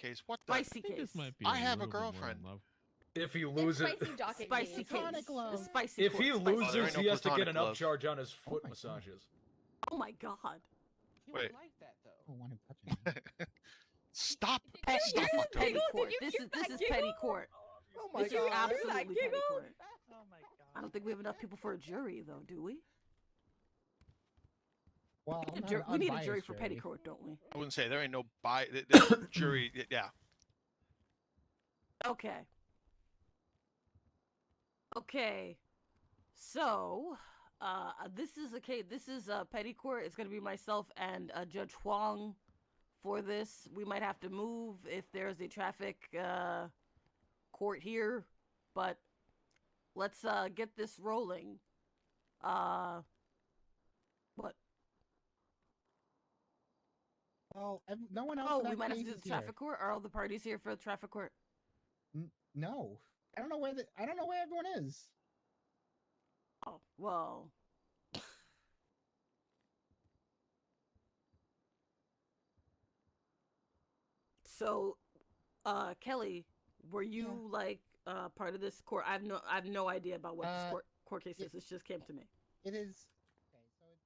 case. What the? Spicy case. This might be I a have a little bit more in girlfriend. love. If he loses, Spicy docket Spicy case. case. Platonic love. Spicy if court. he Spicy there loses, ain't no he has to get an platonic love. upcharge on his foot my God. massages. Oh my god. He Wait. would like that though. I don't want him touching me. Stop. Pe- Did you this hear is that petty giggle? court. Did you This hear is this that is giggle? petty court. Oh This is Did you hear that absolutely petty giggle? court. Oh my god. I don't think we have enough people for a jury, though, do we? Well, I'm not an We need a unbiased jury for petty court, don't we? I wouldn't say there ain't no jury. Yeah. Okay. Okay. So, this is a case. This is petty court. It's gonna be myself and Judge Huang for this. We might have to move if there's a traffic court here, but let's get this rolling. What? Well, no one else. Oh, in we that might have to case do is the here. traffic court. Are all the parties here for the traffic court? No, I don't know where everyone is. Oh, well. So, Kelly, were you like part of this court? I have no idea about what this court case is. This just came to me. It is. Okay, so it's.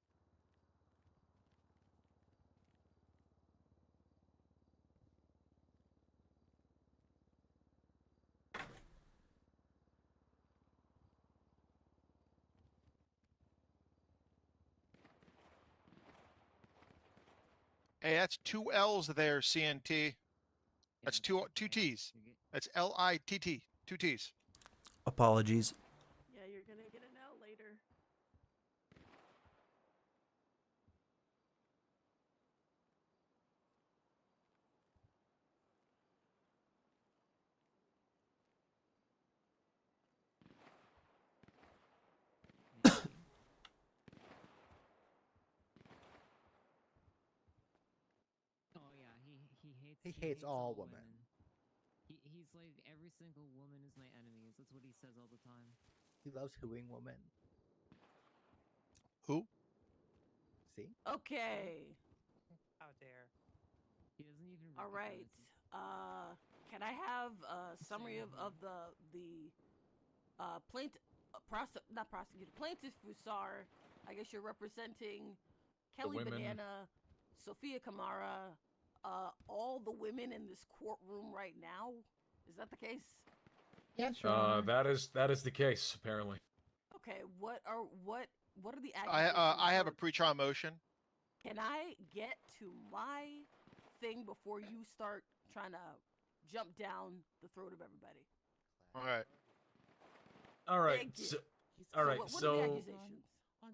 Hey, that's two L's there, CNT. That's two T's. That's LITT. Two T's. Apologies. Yeah, you're gonna get an L later. Oh yeah, He hates all women. He's like, every single woman is my enemy. That's what he says all the time. He loves hooing women. Who? See? Okay. How dare. He doesn't even. All right. Can I have a summary of the plaintiff, not prosecutor, plaintiff Fusar? I guess you're representing Kelly women. Banana, Sophia Kamara, all the women in this courtroom right now. Is that the case? Yeah, sure. That is the case apparently. Okay. What are the I have a accusations? pre-trial motion. Can I get to my thing before you start trying to jump down the throat of everybody? All right. All right. Thank you. So, So all right. what are the So accusations?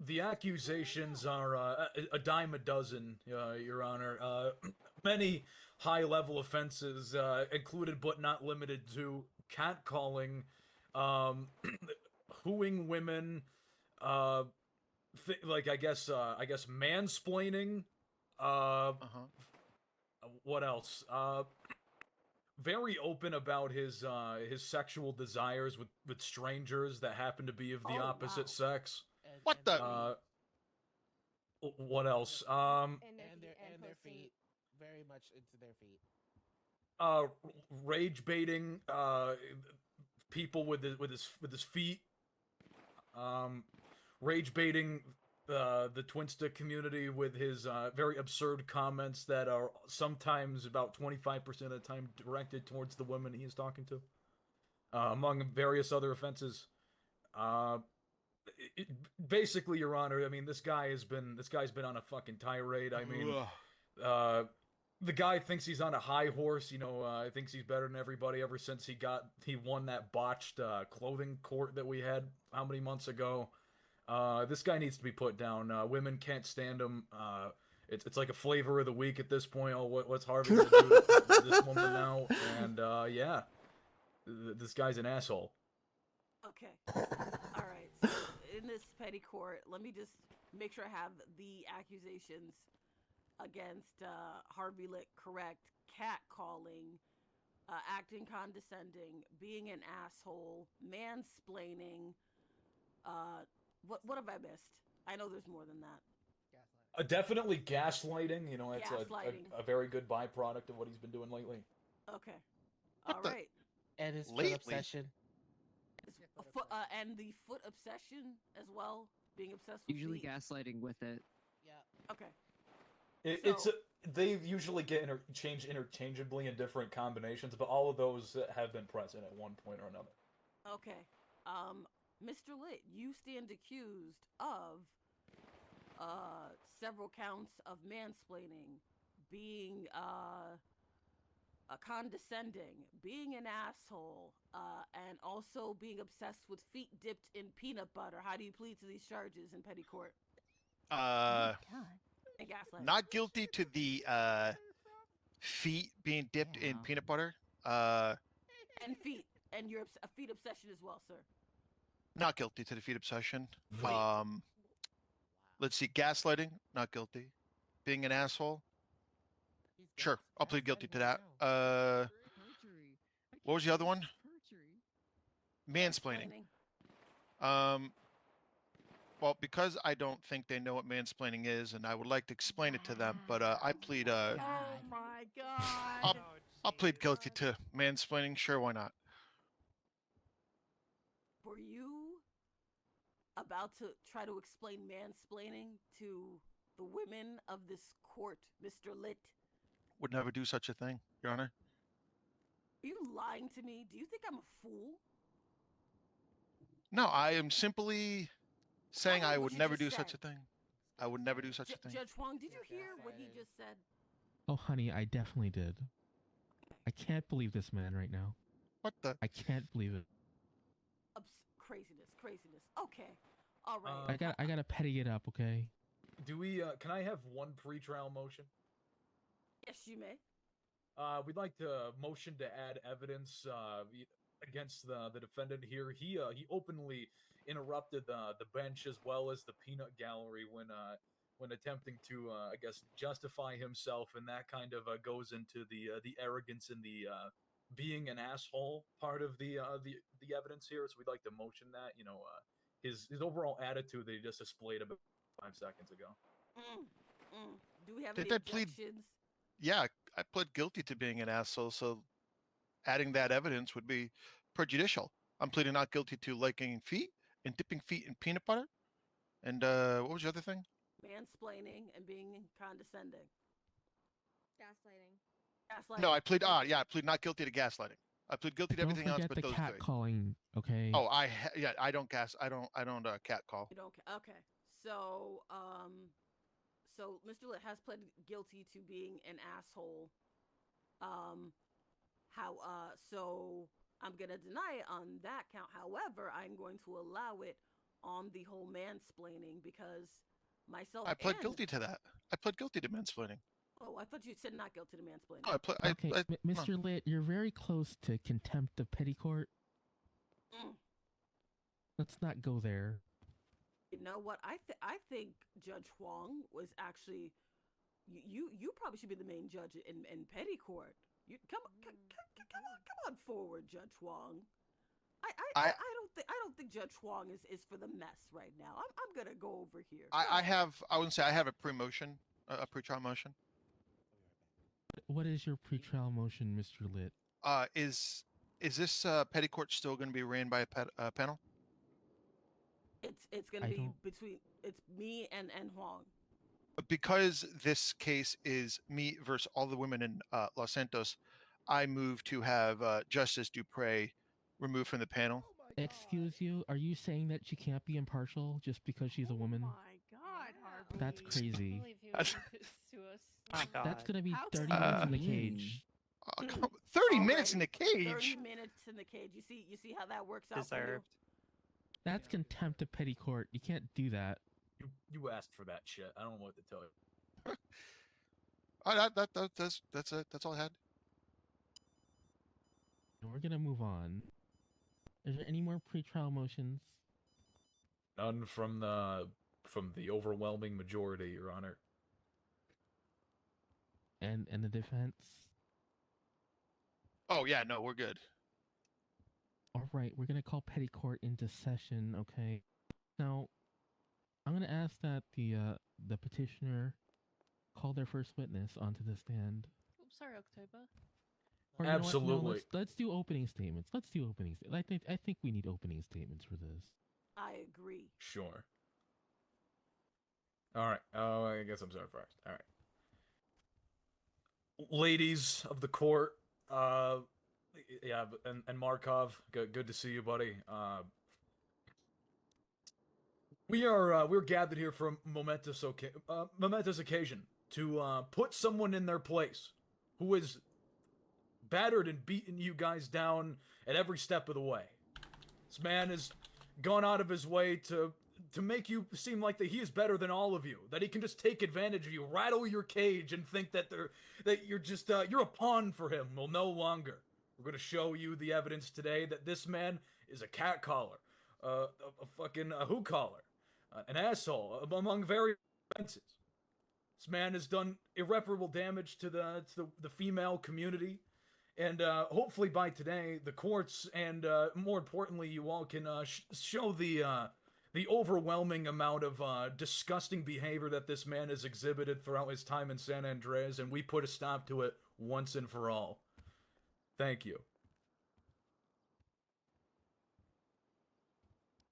the accusations are a dime a dozen, Your Honor. Many high-level offenses, included but not limited to catcalling, hooing women, like I guess mansplaining. What else? Very open about his sexual desires with strangers that happen to be of the opposite sex. What the? What else? And their feet. Very much into their feet. Rage baiting people with his feet. Rage baiting the Twinsta community with his very absurd comments that are sometimes about 25% of the time directed towards the women he is talking to, among various other offenses. Basically, Your Honor, I mean, this guy's been on a fucking tirade. I mean, the guy thinks he's on a high horse. Thinks he's better than everybody ever since he won that botched clothing court that we had how many months ago. This guy needs to be put down. Women can't stand him. It's like a flavor of the week at this point. Oh, what's Harvey gonna do to this woman now? And yeah, this guy's an asshole. Okay. All right. So in this petty court, let me just make sure I have the accusations against Harvey Litt correct. Catcalling, acting condescending, being an asshole, mansplaining. What have I missed? I know there's more than that. Definitely gaslighting. It's Gaslighting. a very good byproduct of what he's been doing lately. Okay. What All the- right. And his foot Lately. obsession. And the foot obsession as well, being obsessed with Usually feet. gaslighting with it. Yeah. Okay. It's So- they usually get changed interchangeably in different combinations, but all of those have been present at one point or another. Okay. Mr. Litt, you stand accused of several counts of mansplaining, being condescending, being an asshole, and also being obsessed with feet dipped in peanut butter. How do you plead to these charges in petty court? God. And gaslighting. Not guilty to the feet being dipped in Yeah. peanut butter. And feet. And your feet obsession as well, sir. Not guilty to the feet obsession. Wait. Let's see, gaslighting, not guilty. Being an asshole, sure, I'll plead guilty to that. Perjury. I What was the can't other believe one? it's perjury. Mansplaining. Well, because I don't think they know what mansplaining is, and I would like to explain it to them, but I plead Oh my god. I'll plead guilty to mansplaining. Sure, why not? Were you about to try to explain mansplaining to the women of this court, Mr. Litt? Would never do such a thing, Your Honor. Are you lying to me? Do you think I'm a fool? No, I am simply saying me I what would you never just do such a said. thing. I would never do such a thing. Judge Huang, did you hear what he just said? Oh, honey, I definitely did. I can't believe this man right now. What the? I can't believe it. Craziness. Okay. All right. I gotta petty it up, okay? Do we? Can I have one pre-trial motion? Yes, you may. We'd like to motion to add evidence against the defendant here. He openly interrupted the bench as well as the peanut gallery when attempting to I guess justify himself, and that kind of goes into the arrogance and the being an asshole part of the evidence here. So we'd like to motion that, his overall attitude that he just displayed about 5 seconds ago. Do we have Did any I plead- objections? Yeah, I pled guilty to being an asshole, so adding that evidence would be prejudicial. I'm pleading not guilty to liking feet and dipping feet in peanut butter. And what was the other thing? Mansplaining and being condescending. Gaslighting. No, I plead not guilty to gaslighting. I plead guilty to Don't everything else forget but the those cat three. calling, okay? Oh, I don't cat call. You don't. Okay. So, so Mr. Litt has pled guilty to being an asshole. So I'm gonna deny it on that count. However, I'm going to allow it on the whole mansplaining because myself. I pled and- guilty to that. I pled guilty to mansplaining. Oh, I thought you said not guilty to mansplaining. No, Okay, Mr. Litt, you're very close to contempt of petty court. Mm. Let's not go there. You know what? I think Judge Huang was actually you probably should be the main judge in petty court. You come on forward, Judge Huang. I don't think Judge Huang is for the mess right now. I'm gonna go over here. I wouldn't say I have a pre-motion, a pre-trial motion. What is your pretrial motion, Mr. Litt? Is this petty court still going to be ran by a panel? It's gonna be between me and Huang. Because this case is me versus all the women in Los Santos, I move to have Justice Dupre removed from the panel. Excuse you? Are you saying that she can't be impartial just because she's a woman? Oh my God, Harvey. That's crazy. That's- My God. That's gonna be How 30 dare minutes in the you. cage. Oh, come on, 30 minutes in the Already, cage. 30 minutes in the cage. You see how that works out Deserved. That's contempt of petty court. You can't do that. You asked for that shit. I don't know what to tell you. That's it. That's all I had. We're gonna move on. Is there any more pretrial motions? None from the overwhelming majority, Your Honor. And the defense? Oh yeah, no, we're good. All right, we're gonna call petty court into session. Okay. Now, I'm gonna ask that the petitioner call their first witness onto the stand. Oops, sorry, October. Or you know what? No, Absolutely. let's do opening statements. Let's do opening. I think we need opening statements for this. I agree. Sure. All right. Oh, I guess I'm sorry first. All right. Ladies of the court, yeah, and Markov, good to see you, buddy. We're gathered here for a momentous occasion to put someone in their place who has battered and beaten you guys down at every step of the way. This man has gone out of his way to make you seem like that he is better than all of you, that he can just take advantage of you, rattle your cage, and think that you're just you're a pawn for him. Well, no longer. We're gonna show you the evidence today that this man is a catcaller, a fucking who caller, an asshole, among various offenses. This man has done irreparable damage to the female community. And hopefully by today, the courts and more importantly, you all can show the overwhelming amount of disgusting behavior that this man has exhibited throughout his time in San Andreas, and we put a stop to it once and for all. Thank you.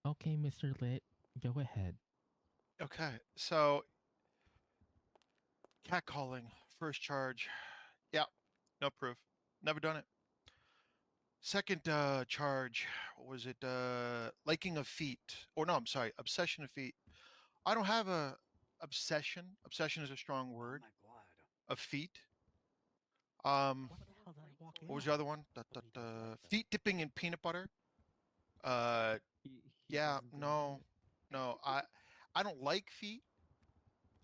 Okay, Mr. Litt, go ahead. Okay, so catcalling, first charge. Yeah, no proof. Never done it. Second charge, what was it? Liking of feet. Or no, I'm sorry, obsession of feet. I don't have a obsession. Obsession is a strong word. Of feet. What was the other one? Feet dipping in peanut butter. Yeah, no. I don't like feet.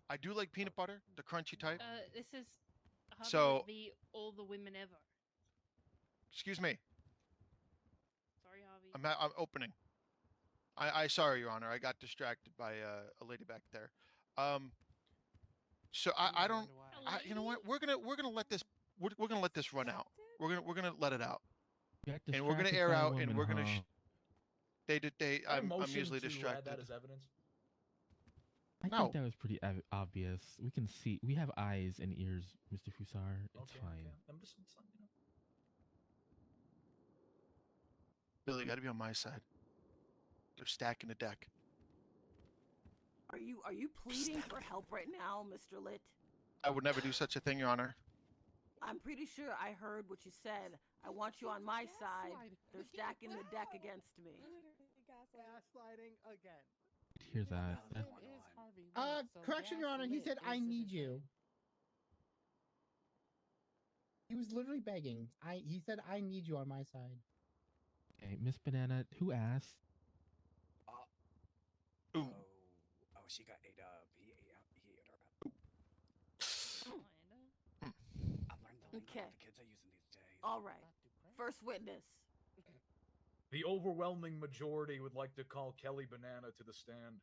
I do like peanut butter, the crunchy type. This is Harvey So- the all the women ever. Excuse me. Sorry, Harvey. I'm opening. I sorry, Your Honor. I got distracted by a lady back there. So I don't. You know what? We're gonna let this. We're gonna let this run out. We're gonna let it out, and we're gonna air out, and we're gonna. I'm usually to distracted. add that as evidence. I No. think that was pretty obvious. We can see. We have eyes and ears, Mr. Fusar. It's fine. Okay. I'm just, you know. Billy, got to be on my side. They're stacking the deck. Are you pleading for help right now, Mr. Litt? I would never do such a thing, Your Honor. I'm pretty sure I heard what you said. I want you on my side. They're stacking the deck against me. Gaslighting again. Hear that? Correction, Your Honor. He said, "I need you." He was literally begging. He said, "I need you on my side." Okay, Miss Banana, who asked? Ooh. Oh, she got ate up. He ate her up. I've learned the lingo Okay. the kids are using these days. All right. First witness. The overwhelming majority would like to call Kelly Banana to the stand.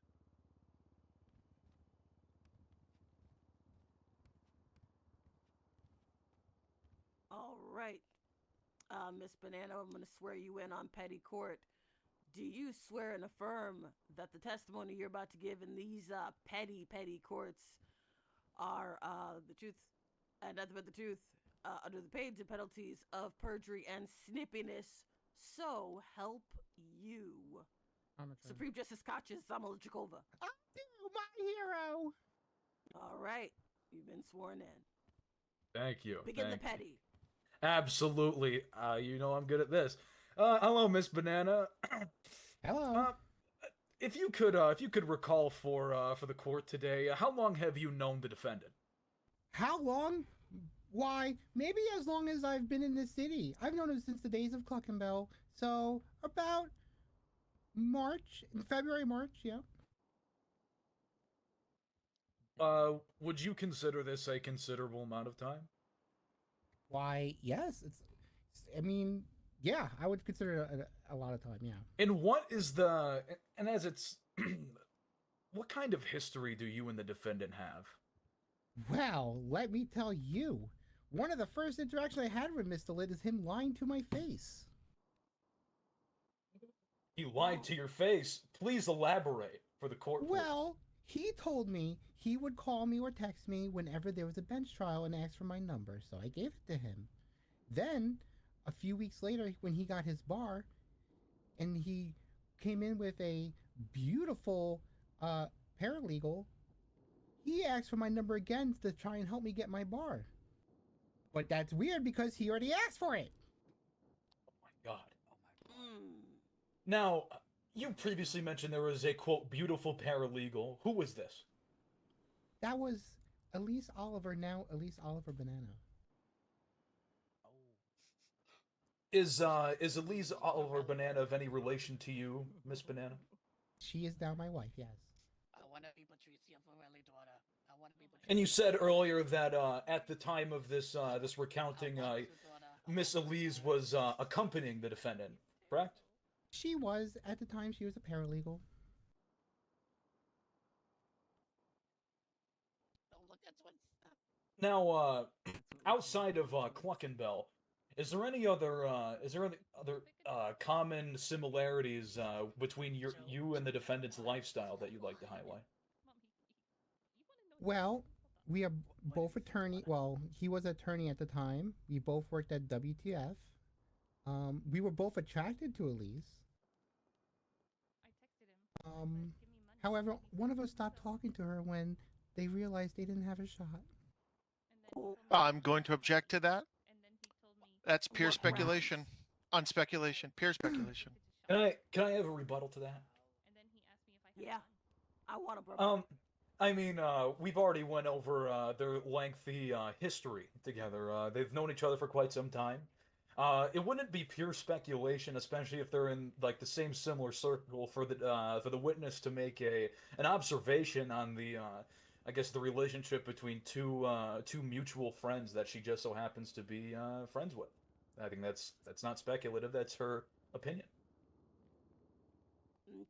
All right. Miss Banana, I'm going to swear you in on petty court. Do you swear and affirm that the testimony you're about to give in these petty courts are the truth and nothing but the truth under the pains and penalties of perjury and snippiness? So help you. Supreme Justice Katya Zamolchikova. Oh, my hero. All right. You've been sworn in. Thank you. Begin the thank you. petty. Absolutely. You know I'm good at this. Hello, Miss Banana. Hello. If you could recall for the court today, how long have you known the defendant? How long? Why, maybe as long as I've been in this city. I've known him since the days of Cluckenbell. So about February, March, yeah. Would you consider this a considerable amount of time? Why, yes. I mean, yeah, I would consider it a lot of time, yeah. And what is the, and as it's, what kind of history do you and the defendant have? Well, let me tell you. One of the first interactions I had with Mr. Litt is him lying to my face. He lied to your face. Please elaborate for the court. Well, he told me he would call me or text me whenever there was a bench trial and ask for my number, so I gave it to him. Then, a few weeks later, when he got his bar, and he came in with a beautiful paralegal, he asked for my number again to try and help me get my bar. But that's weird because he already asked for it. Oh my god. Now, you previously mentioned there was a, quote, beautiful paralegal. Who was this? That was Elise Oliver, now Elise Oliver Banana. Is Elise Oliver Banana of any relation to you, Miss Banana? She is now my wife, yes. I want to be Patricia Forelli, daughter. I want to be Patricia. And you said earlier that at the time of this this recounting, Miss Elise was accompanying the defendant, correct? She was, at the time, she was a paralegal. Don't look at twins. Now, outside of Cluckenbell, is there any other common similarities between you and the defendant's lifestyle that you'd like to highlight? Well, we are both attorney. Well, he was attorney at the time. We both worked at WTF. We were both attracted to Elise. However, one of us stopped talking to her when they realized they didn't have a shot. I'm going to object to that. That's pure speculation. On speculation. Pure speculation. Can I have a rebuttal to that? Yeah, I want to. I mean, we've already went over their lengthy history together. They've known each other for quite some time. It wouldn't be pure speculation, especially if they're in like the same similar circle, for the witness to make an observation on the I guess the relationship between two mutual friends that she just so happens to be friends with. I think that's not speculative. That's her opinion.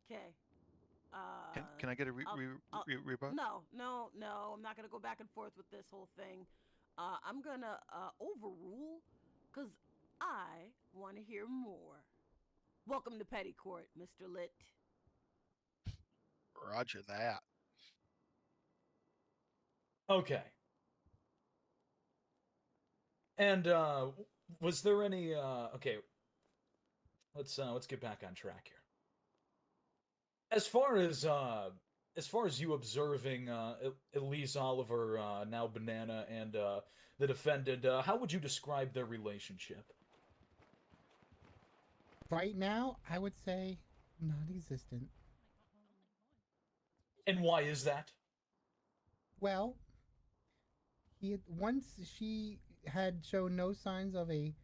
Okay. Can I get a rebuttal? No. I'm not gonna go back and forth with this whole thing. I'm gonna overrule, because I want to hear more. Welcome to Petty Court, Mr. Litt. Roger that. Okay. And was there any okay, let's get back on track here. As far as you observing Elise Oliver, now Banana, and the defendant, how would you describe their relationship? Right now, I would say non-existent. And why is that? Well, once she had shown no signs of a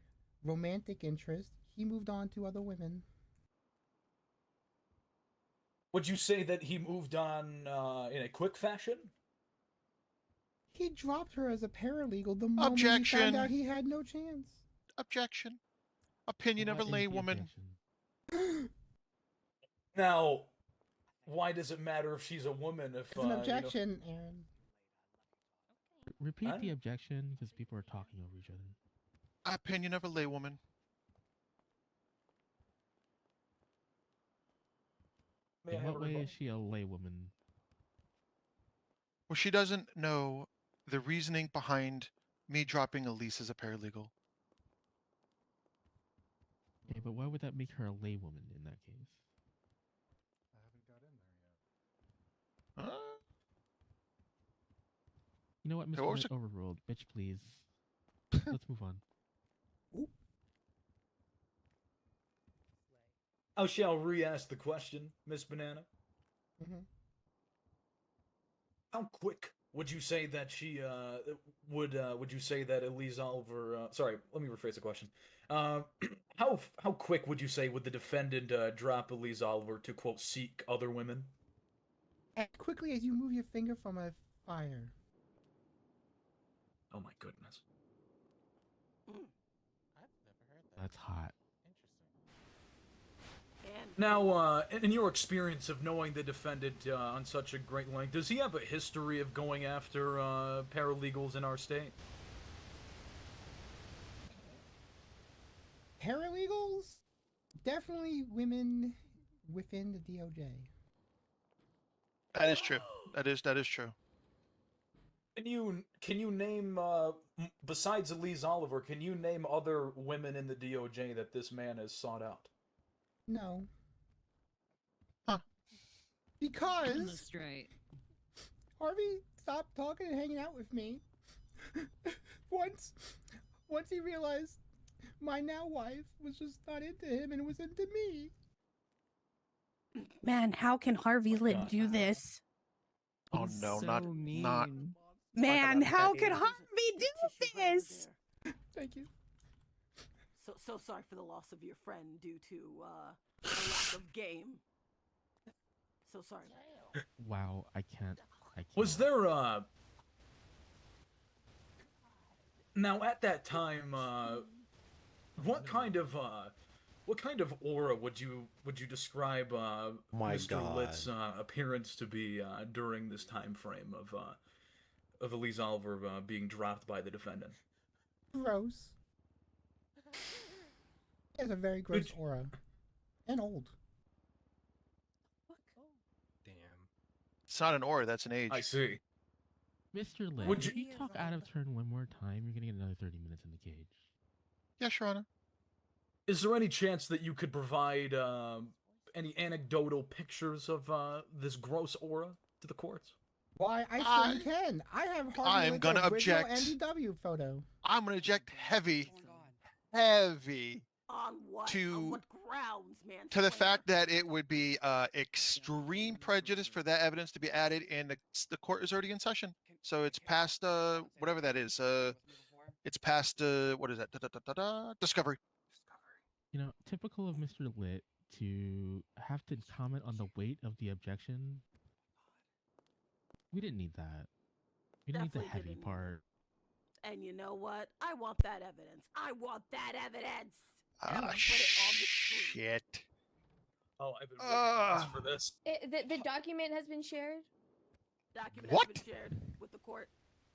romantic interest, he moved on to other women. Would you say that he moved on in a quick fashion? He dropped her as a paralegal the moment he found out he had no chance. Objection. Opinion of a laywoman. Now, why does it matter if she's a woman? If it's an objection, Aaron. Repeat the objection, because people are talking over each other. Opinion of a laywoman. In what way is she a laywoman? Well, she doesn't know the reasoning behind me dropping Elise as a paralegal. Okay, but why would that make her a laywoman in that case? I haven't got in there yet. You know what, Mr. Litt, overruled. Bitch, please. Let's move on. Ooh. I shall re-ask the question, Miss Banana. Mm-hmm. How quick would you say that she would you say that Elise Oliver? Sorry, let me rephrase the question. How quick would you say would the defendant drop Elise Oliver to, quote, seek other women? As quickly as you move your finger from a fire. Oh my goodness. I've never heard that. That's hot. Interesting. Now, in your experience of knowing the defendant on such a great length, does he have a history of going after paralegals in our state? Paralegals? Definitely women within the DOJ. That is true. That is true. Can you name besides Elise Oliver? Can you name other women in the DOJ that this man has sought out? No. Huh. Because Straight. Harvey stopped talking and hanging out with me. once he realized my now wife was just not into him and was into me. Man, how can Harvey Litt do this? Oh no, so not. mean. Man, how can Harvey do this? Thank you. So sorry for the loss of your friend due to a lack of game. So sorry. Wow, I can't. Was there now at that time what kind of aura would you describe Mr. Litt's appearance to be during this time frame of Elise Oliver being dropped by the defendant? Gross. He has a very gross aura. And old. Damn. It's not an aura, that's an age. I see. Mr. Litt, Would if you talk out of turn one more time, you're gonna get another 30 minutes in the cage. Yes, Your Honor. Is there any chance that you could provide any anecdotal pictures of this gross aura to the courts? Why, I certainly can. I have Harvey I'm Litt's gonna original object. NDW photo. I'm gonna object heavy. Heavy. On what? To- On what grounds, man? To the fact that it would be extreme prejudice for that evidence to be added, and the court is already in session. So it's past whatever that is. It's past what is that? Discovery. You know, typical of Mr. Litt to have to comment on the weight of the objection. We didn't need that. We didn't need the Definitely heavy didn't. part. And you know what? I want that evidence. I want that evidence. And I'm Ah, gonna put it on the screen. shit. Oh, I've been waiting for this. The document has been shared. Document What? has been shared with the court.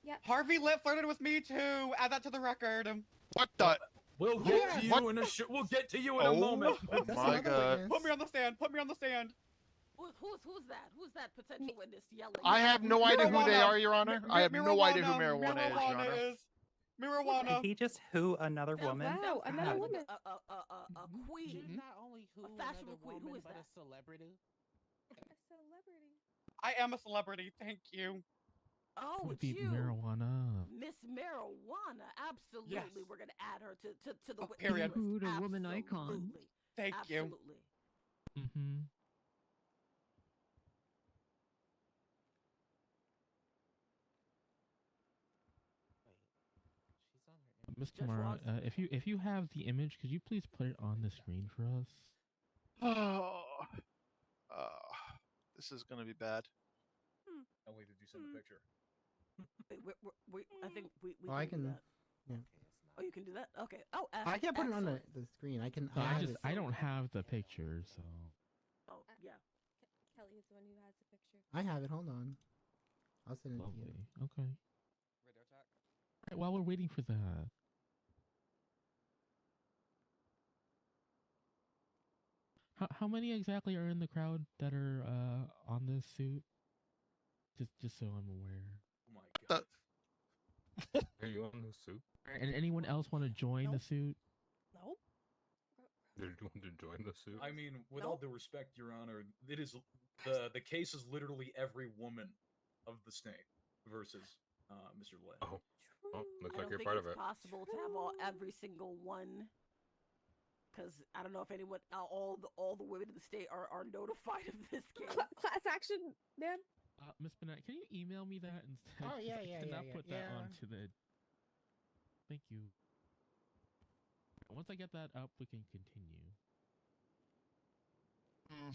Yep. Harvey Litt flirted with me too. Add that to the record. What the? We'll get to you What? we'll get to you in a moment. Oh my God. Put me on the stand. Put me on the stand. Who's that? Who's that potential witness yelling? I have no idea who they Marijuana. are, Your Honor. I have no idea who marijuana is, Your Honor. is. Marijuana. Did he just who another woman? Wow, another Sounds woman. like a queen. Not only who A fashionable another queen. Who woman, is but that? a celebrity. A celebrity. I am a celebrity. Thank you. Oh, Would it's be you, marijuana. Miss Marijuana. Absolutely, Yes. we're gonna add her to the Oh, witness period. list. Who, the woman icon. Absolutely. Thank you. Absolutely. Mm-hmm. She's on her. Miss Judge Tamara, Watson. if you have the image, could you please put it on the screen for us? Oh, this is gonna be bad. Ellie, did you send a picture? Wait, I think we Oh, I can do can. that. Yeah. Oh, you can do that? Okay. Oh, I can't put it on excellent. the screen. I can. No, I have it. I don't have the picture, so. Oh, yeah. Kelly is the one who has the picture. I have it. Hold on. I'll send it to Lovely. you. Okay. Radio attack. All right, while we're waiting for that. How many exactly are in the crowd that are on this suit? Just so I'm aware. Oh my god. Are you on the suit? And anyone else want to join the suit? Nope. Did you want to join the suit? I mean, with all due respect, Your Honor, it is the case is literally every woman of the state versus Mr. Litt. Oh, oh, looks I like don't you're think part it's of it. possible to have every single one, because I don't know if anyone, all the women in the state are notified of this case. Class action, man. Miss Bennett, can you email me that instead? Oh, yeah, 'Cause yeah, I did yeah, not yeah, put that yeah. onto the. Thank you. Once I get that up, we can continue. I'm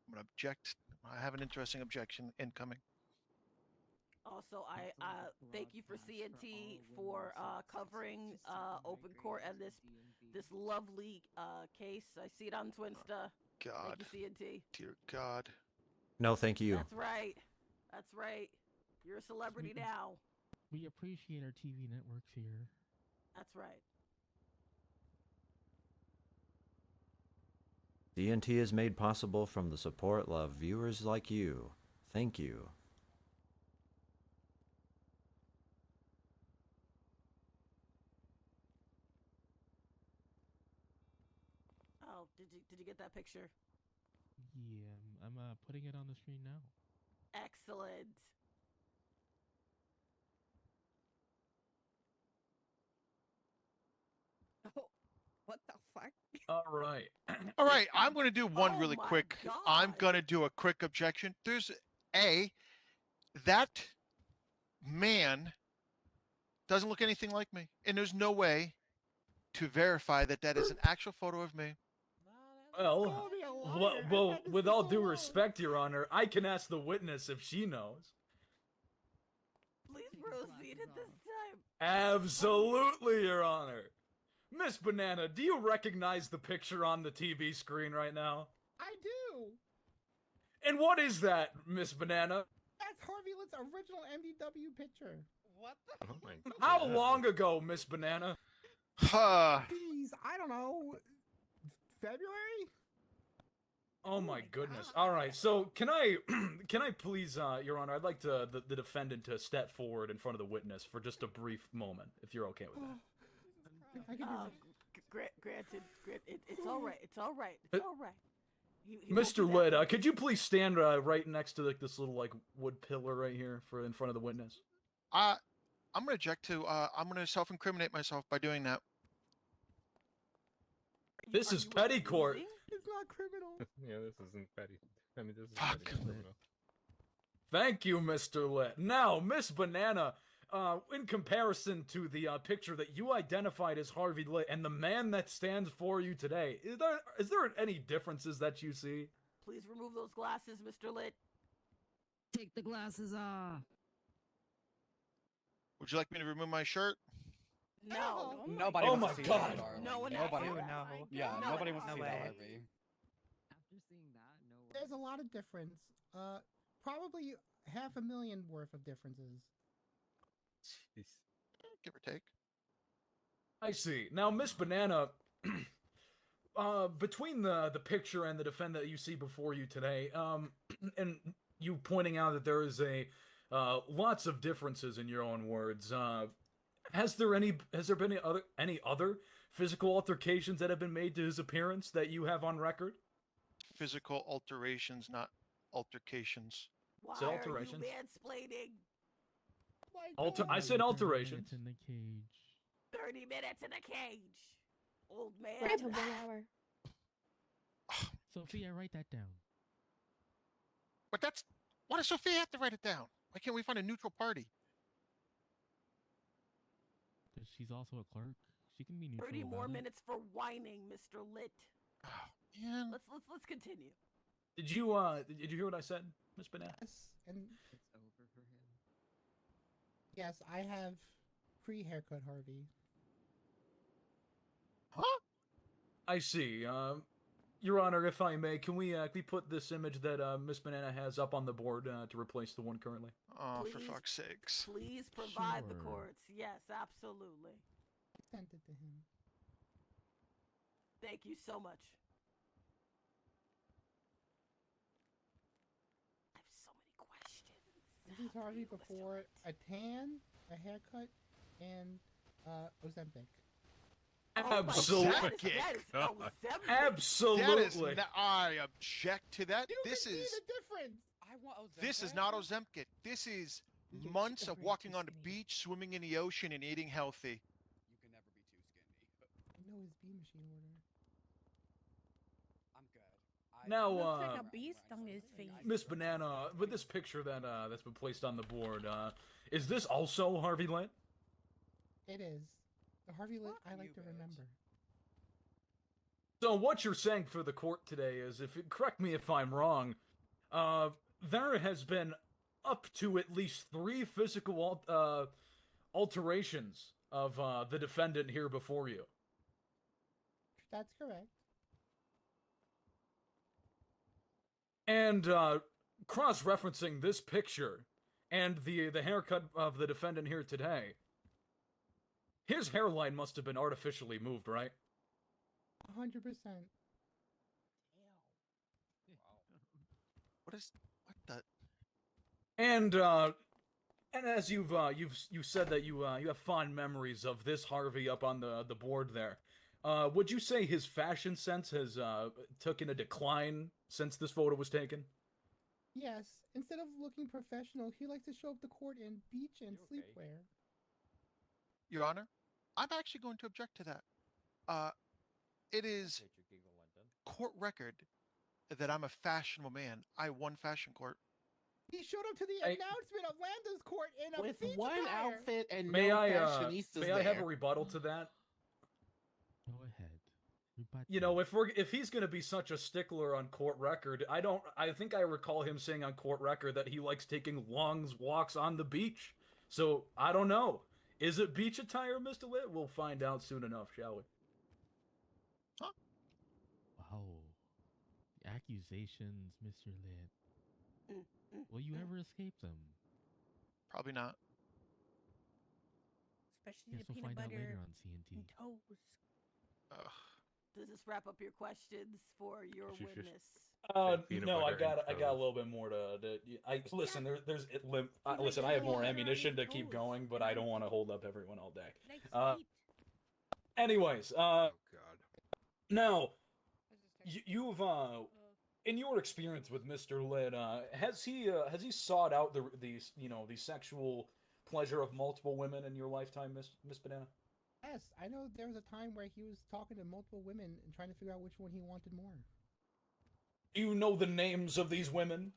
gonna object. I have an interesting objection incoming. Also, I thank you for CNT for covering open court and this lovely case. I see it on Twinsta. God, Thank you, CNT. dear God. No, thank you. That's right. That's right. You're a celebrity now. We appreciate our TV networks here. That's right. DNT is made possible from the support of viewers like you. Thank you. now. Did you get that picture? Yeah, I'm putting it on the screen now. Excellent. Oh, what the fuck? All right. All right, I'm going to do one Oh really my quick. I'm God. going to do a quick objection. There's that man doesn't look anything like me, and there's no way to verify that that is an actual photo of me. Well, with all due respect, Your Honor, I can ask the witness if she knows. Please proceed at this time. Absolutely, Your Honor. Miss Banana, do you recognize the picture on the TV screen right now? I do. And what is that, Miss Banana? That's Harvey Litt's original MDW picture. What the? Oh my How God. long ago, Miss Banana? Jeez, I don't know. February? Oh my goodness. All right. So can I please, Your Honor, I'd like the defendant to step forward in front of the witness for just a brief moment, if you're okay with that. Granted, it's all right. It's all right. It's all right. He Mr. Litt, could you please stand right next to this little wood pillar right here in front of the witness? I'm going to object to. I'm going to self-incriminate myself by doing that. This is petty court. It's not criminal. Yeah, this isn't petty. I mean, this is petty criminal. Thank you, Mr. Litt. Now, Miss Banana, in comparison to the picture that you identified as Harvey Litt and the man that stands for you today, is there any differences that you see? Please remove those glasses, Mr. Litt. Take the glasses off. Would you like me to remove my shirt? No. Nobody Oh wants my to see God. that, darling. No one Nobody. has to. No. Yeah, No nobody one wants to has see to. that, Harvey. After seeing that, no way. There's a lot of difference. Probably 500,000 worth of differences. Jeez. Give or take. I see. Now, Miss Banana, between the picture and the defendant that you see before you today, and you pointing out that there is lots of differences in your own words, has there been any other physical altercations that have been made to his appearance that you have on record? Physical alterations, not altercations. Why So are alterations? you mansplaining? I said alterations. In the cage. 30 minutes in a cage. Old man. Wait till 1 hour. Sophia, write that down. But why does Sophia have to write it down? Why can't we find a neutral party? Because she's also a clerk. She can be neutral. 30 more about it. minutes for whining, Mr. Litt. Oh, man. Let's continue. Did you hear what I said, Miss Banana? Yes, and It's over for him. yes, I have pre-haircut Harvey. Huh? I see. Your Honor, if I may, can we put this image that Miss Banana has up on the board to replace the one currently? Oh, for Please. fuck's sakes. Please provide the Sure. courts. Yes, absolutely. I sent it to him. Thank you so much. I have so many questions. This is Harvey before a tan, a haircut, and Ozempic. Absolutely. That is Ozempic. Absolutely. I object to that. You This can see is the difference. I want Ozempic. this is not Ozempic. This is You're months of way walking too on the skinny. beach, swimming in the ocean, and eating healthy. You can never be too skinny. I know his B machine order. I'm good. Now, Looks like a beast on his face. Miss Banana, with this picture that's been placed on the board, is this also Harvey Litt? It is. The Harvey Litt I like you, to bitch. remember. So what you're saying for the court today is, correct me if I'm wrong, there has been up to at least 3 physical alterations of the defendant here before you. That's correct. And cross-referencing this picture and the haircut of the defendant here today, his hairline must have been artificially moved, right? 100%. What the? And as you've said that you have fond memories of this Harvey up on the board there. Would you say his fashion sense has taken a decline since this photo was taken? Yes. Instead of looking professional, he likes to show up to court in beach and sleepwear. Your Honor, I'm actually going to object to that. It is court record that I'm a fashionable man. I won fashion court. He showed up to the announcement of Lando's court in a with beach one attire. outfit and May no I fashionistas may I have a there. rebuttal to that? Go ahead. Rebut You know, if he's gonna be such a stickler on court record, I think I recall him saying on court record that he likes taking long walks on the beach. So I don't know. Is it beach attire, Mr. Litt? We'll find out soon enough, shall we? Wow. The accusations, Mr. Litt. Will you ever escape them? Probably not. Especially Guess the we'll peanut find out butter later on CNT. and toast. Does this wrap up your questions for your witness? No, I got a little bit more to listen. There's listen. I have more ammunition to keep going, but I don't want to hold up everyone all day. Anyways, Oh God. now you've in your experience with Mr. Litt, has he sought out the sexual pleasure of multiple women in your lifetime, Miss Banana? Yes, I know there was a time where he was talking to multiple women and trying to figure out which one he wanted more. Do you know the names of these women?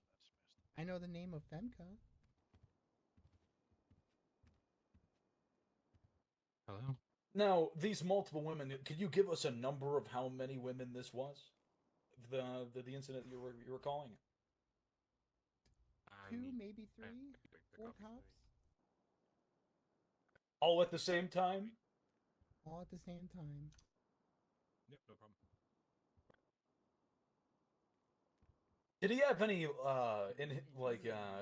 I know the name of Femka. Hello? Now, these multiple women, could you give us a number of how many women this was? The incident you were calling? Two, maybe three, four tops. All at the same time? All at the same time. Yep, no problem. Did he have any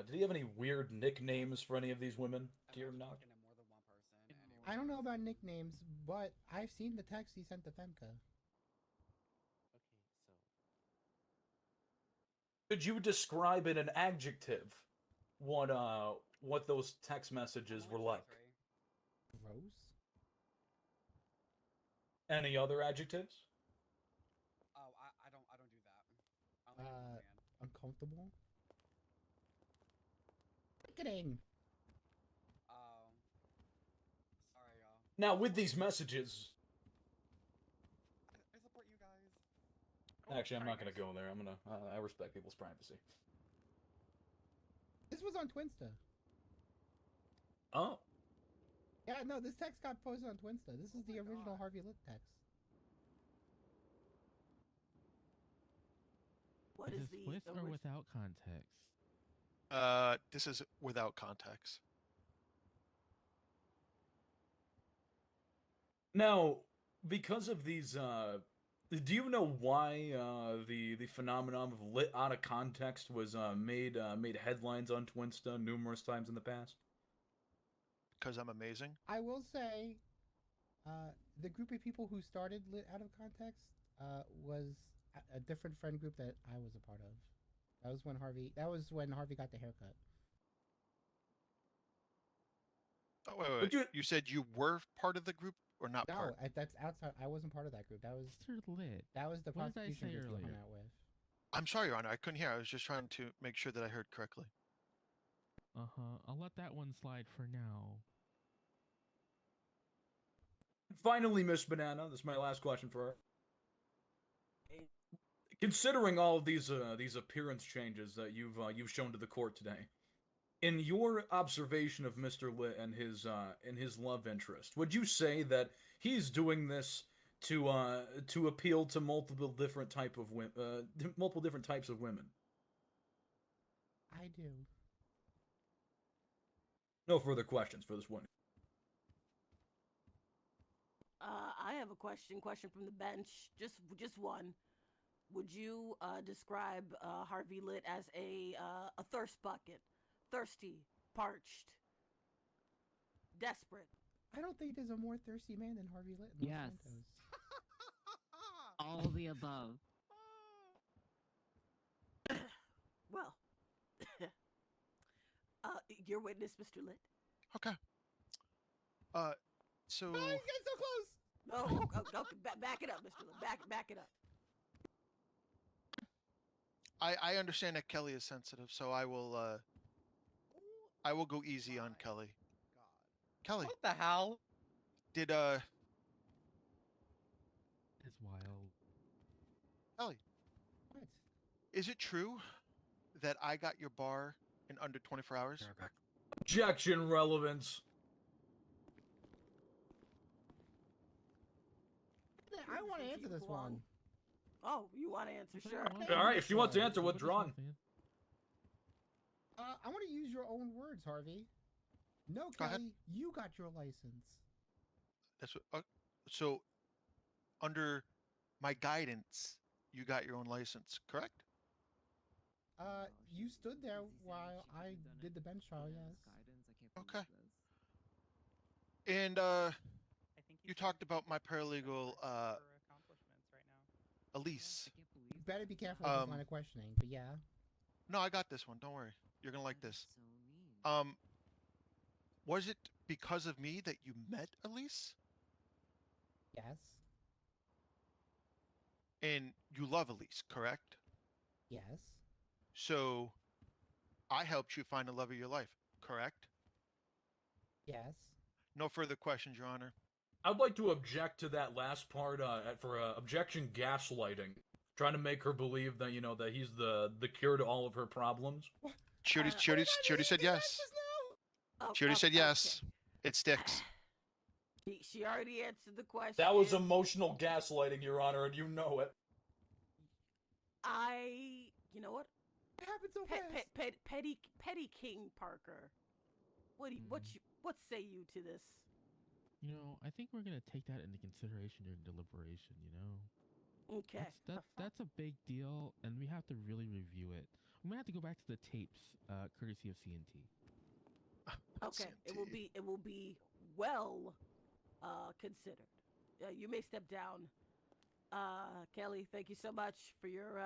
did he have any weird nicknames for any of these women? Do you know? I don't know about nicknames, but I've seen the text he sent to Femka. Could you describe in an adjective what those text messages were like? Gross. Any other adjectives? Oh, I don't do that. I only do man. Uncomfortable. Sickening. Sorry, y'all. Now, with these messages, I support you guys. actually, I'm not gonna go there. I respect people's privacy. This was on Twinsta. Oh. Yeah, no, this text got posted on Twinsta. This is the original Harvey Litt text. What is is this the with or without context? This is without context. Now, because of these, do you know why the phenomenon of Lit out of context was made headlines on Twinsta numerous times in the past? Because I'm amazing. I will say, the group of people who started Lit out of context was a different friend group that I was a part of. That was when Harvey got the haircut. Oh, wait. You said you were part of the group or not part? No, that's outside. I wasn't part of that group. That was Lit. That was the What did I prosecution say group you hung earlier? out with. I'm sorry, Your Honor. I couldn't hear. I was just trying to make sure that I heard correctly. I'll let that one slide for now. Finally, Miss Banana, this is my last question for her. Considering all of these appearance changes that you've shown to the court today, in your observation of Mr. Litt and his love interest, would you say that he's doing this to appeal to multiple different types of women? I do. No further questions for this one. I have a question from the bench. Just one. Would you describe Harvey Litt as a thirst bucket? Thirsty, parched, desperate. I don't think there's a more thirsty man than Harvey Litt in Los Yes. Santos. All the above. Well, your witness, Mr. Litt. Okay. So. Oh, he's getting so close. Back it up, Mr. Litt. Back it up. I understand that Kelly is sensitive, so I will go easy on Kelly. Kelly. What the hell? Did It's wild. Kelly. What? Is it true that I got your bar in under 24 hours? Objection, relevance. I want to answer this one. Oh, you want to answer? Sure. All right, if she wants to answer, withdrawn. I want to use your own words, Harvey. No, Go ahead. Kelly, you got your license. That's what. So, under my guidance, you got your own license, correct? You stood there while I did the bench trial, yes. Okay. And you talked about my paralegal, Elise. You better be careful with this line of questioning, but yeah. No, I got this one. Don't worry. You're gonna like this. Was it because of me that you met Elise? Yes. And you love Elise, correct? Yes. So, I helped you find the love of your life, correct? Yes. No further questions, Your Honor. I'd like to object to that last part for objection gaslighting. Trying to make her believe that, that he's the cure to all of her problems. She already said yes. She already said yes. It sticks. She already answered the question. That was emotional gaslighting, Your Honor, and you know it. You know what? It happened so fast. Petty King Parker. What say you to this? I think we're gonna take that into consideration during deliberation. Okay. That's a big deal, and we have to really review it. We might have to go back to the tapes, courtesy of CNT. Okay, it will be well considered. You may step down. Kelly, thank you so much for your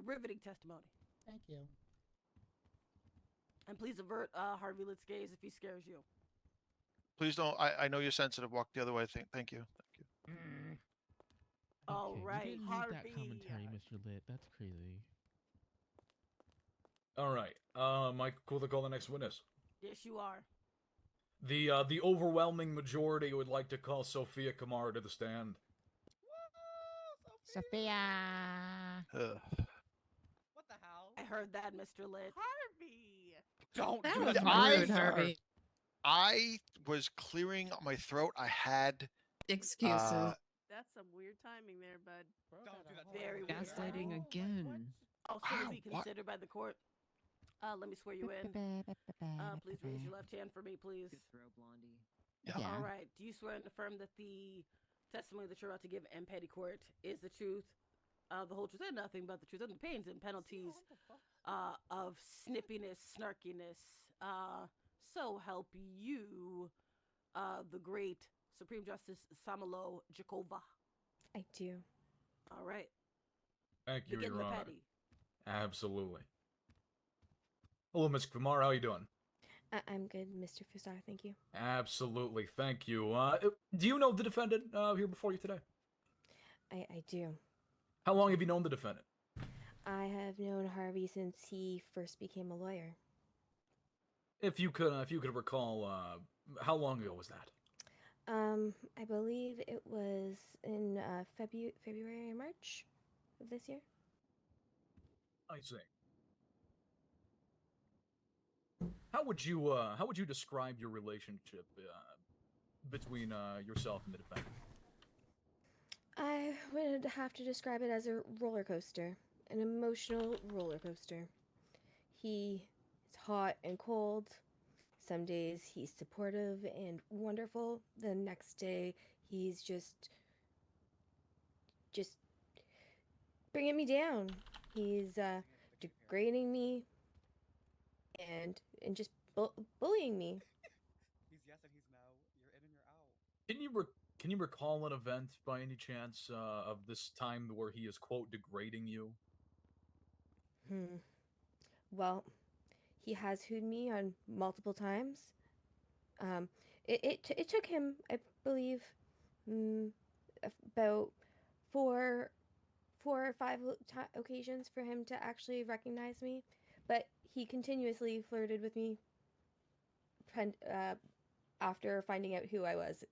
riveting testimony. Thank you. And please avert Harvey Litt's gaze if he scares you. Please don't. I know you're sensitive. Walk the other way. Thank you. All right, you didn't Harvey. Need that commentary, Mr. Litt. That's crazy. All right. Mike, cool to call the next witness. Yes, you are. The overwhelming majority would like to call Sophia Kamara to the stand. Sophia. What the hell? I heard that, Mr. Litt. Harvey. Don't That do was that. rude, Harvey. I was clearing my throat. I had Excuses. That's some weird timing there, bud. Don't do that. Very weird. Gaslighting again. Also to be considered by the court. Let me swear you in. Please raise your left hand for me, please. Good throw, Blondie. Yeah. All right. Do you swear and affirm that the testimony that you're about to give in petty court is the truth, the whole truth, and nothing but the truth, and the pains and penalties of snippiness, snarkiness? So help you, the great Supreme Justice Samalo Jakova. I do. All right. Thank you, Begin Your the Honor. petty. Absolutely. Hello, Ms. Kumar. How are you doing? I'm good, Mr. Fusar. Thank you. Absolutely. Thank you. Do you know the defendant here before you today? I do. How long have you known the defendant? I have known Harvey since he first became a lawyer. If you could recall, how long ago was that? I believe it was in February or March of this year. I see. How would you describe your relationship between yourself and the defendant? I would have to describe it as a roller coaster, an emotional roller coaster. He is hot and cold. Some days he's supportive and wonderful. The next day he's just bringing me down. He's degrading me and just bullying me. He's yes and he's no. You're in and you're out. Can you recall an event by any chance of this time where he is, quote, degrading you? Well, he has hooed me on multiple times. It took him, I believe, about four or five occasions for him to actually recognize me, but he continuously flirted with me after finding out who I was